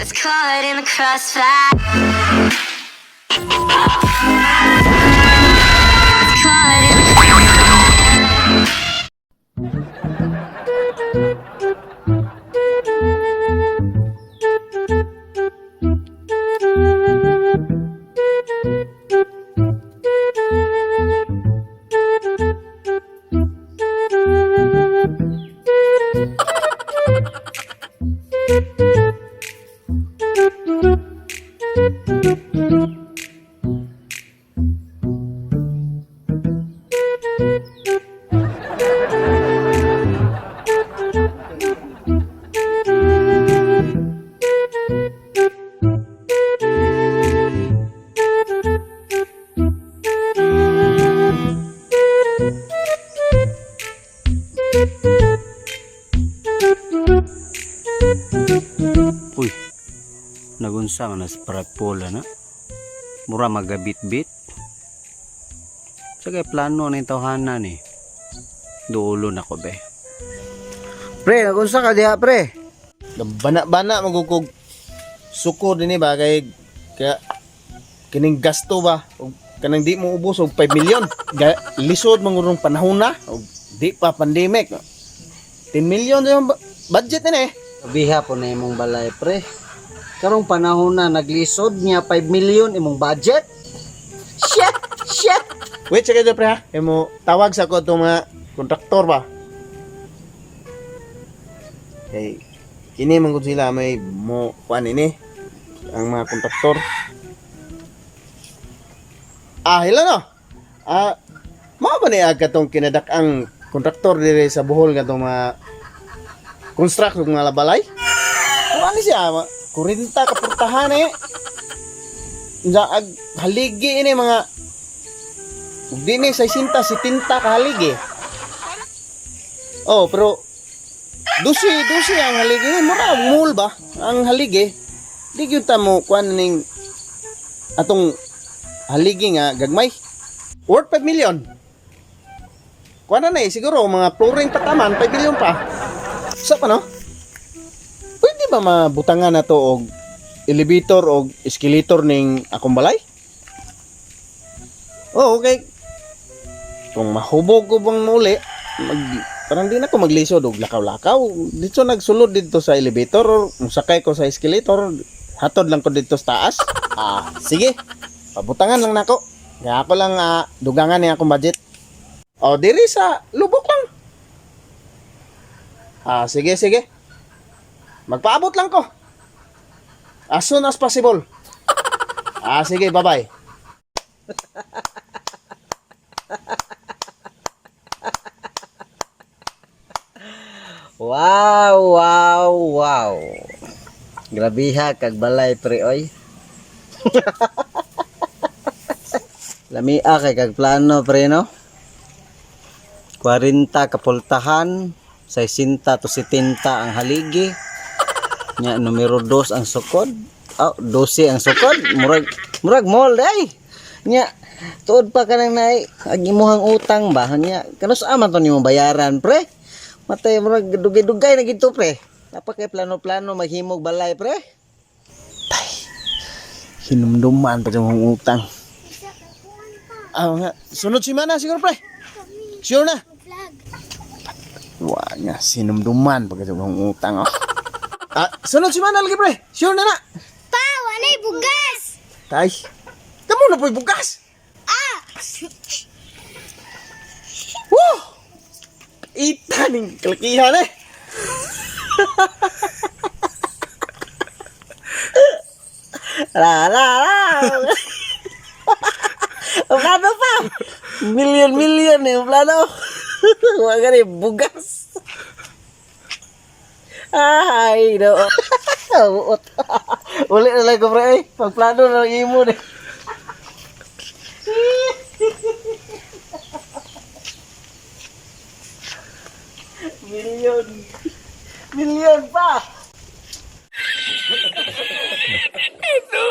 Gets caught in the crossfire. Gets caught in Uy, nagunsa man sa paragpola na. Mura magabit-bit. Sagay plano na yung tawhanan eh. Duulo na ko be. Pre, nagunsa ka diha pre? Bana-bana magugog suko din ba kay kaya kining gasto ba og kanang di mo ubos og 5 million. Lisod mangurong panahon na og di pa pandemic. 10 million yung budget ni eh. Biha po na imong balay pre. Karong panahon na naglisod niya 5 million imong budget. Shit. Wait, sige do pre ha. Emo tawag sa ko itong mga kontraktor ba. Hey, kini man gud sila may mo kuan ini ang mga kontraktor. Hello no. Mao ba ni katong kinadak ang kontraktor dire sa Bohol katong mga construct ng mga balay? Kung ano siya, 40 kapurtahan eh. Haligi ini mga di ni 60, 70 kahaligi. Oh, pero dusi ang haligi. Mura, mall ba? Ang haligi. Di gyud ta mo kuan ning atong haligi nga gagmay. Worth 5 million. Kuan na eh, siguro mga flooring pataman 5 million pa. Sa pa no? Pwede ba mabutangan na to og elevator o escalator ning akong balay? Oh, okay. Kung mahubog ko bang muli, parang di na ko maglisod og lakaw-lakaw. Dito nagsulod dito sa elevator or musakay ko sa escalator, hatod lang ko dito sa taas. Sige. Pabutangan lang nako. Kaya ako lang dugangan ni akong budget. Oh, diri sa lubok lang. Sige. Magpaabot lang ko. As soon as possible. Sige, bye-bye. Wow. Grabiha kag balay pre oy. Lamia kay kag plano pre no. 40 kapultahan, 60 to 70 ang haligi. Nya numero 2 ang sukod. 12 ang sukod. Murag mall day. Nya tuod pa kanang nay ag imuhang utang ba nya kanus aman to nimo bayaran pre. Matay murag dugay-dugay na gito pre. Napa kay plano-plano maghimog balay pre. Tay. Hinumduman pa yung utang. Nga. Sunod si Mana siguro pre. Sure na. Wah nga, sinumduman pag yung utang oh. Sunod si Mana lagi pre. Sure na na. Pa, walay bugas. Tay. Kamu na po'y bugas. Woo! Ita ning kalakihan eh. La. Plano pa. Million yung plano. Wag ni bugas. Ay, no. Uli na lang ko pre. Pagplano na lang imo eh. Million pa. Ito.